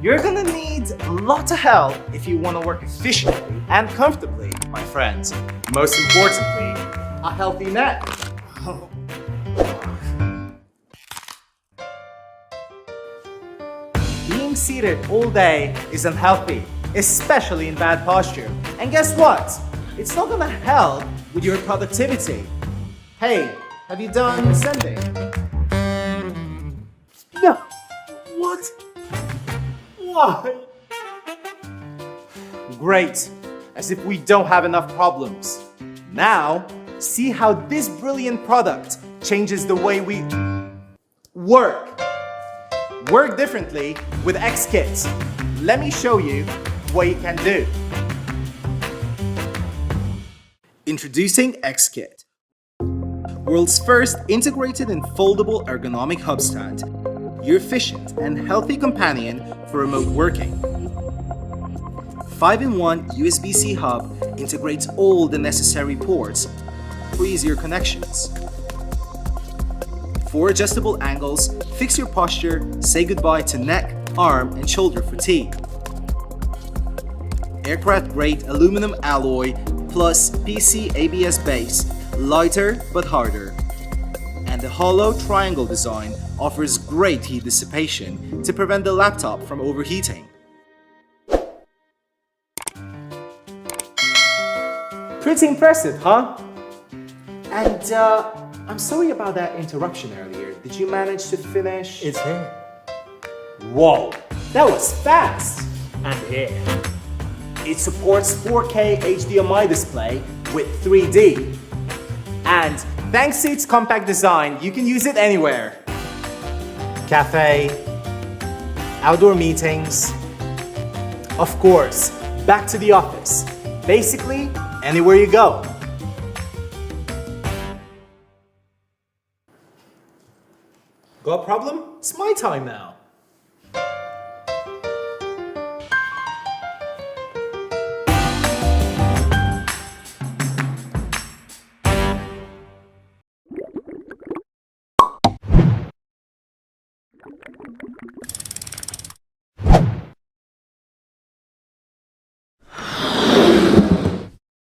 You're gonna need a lot of help if you want to work efficiently and comfortably, my friends. Most importantly, a healthy neck. Being seated all day is unhealthy, especially in bad posture. And guess what? It's not gonna help with your productivity. Hey, have you done ascending? No. What? Why? Great, as if we don't have enough problems. Now, see how this brilliant product changes the way we work. Work differently with X-Kit. Let me show you what you can do. Introducing X-Kit, world's first integrated and foldable ergonomic hub stand. Your efficient and healthy companion for remote working. 5-in-1 USB-C hub integrates all the necessary ports for easier connections. 4 adjustable angles fix your posture, say goodbye to neck, arm, and shoulder fatigue. Aircraft-grade aluminum alloy plus PC ABS base, lighter but harder. And the hollow triangle design offers great heat dissipation to prevent the laptop from overheating. Pretty impressive, huh? And I'm sorry about that interruption earlier. Did you manage to finish? It's here. Whoa, that was fast! And here. It supports 4K HDMI display with 3D. And thanks to its compact design, you can use it anywhere. Cafe, outdoor meetings, of course, back to the office. Basically, anywhere you go. Got a problem? It's my time now.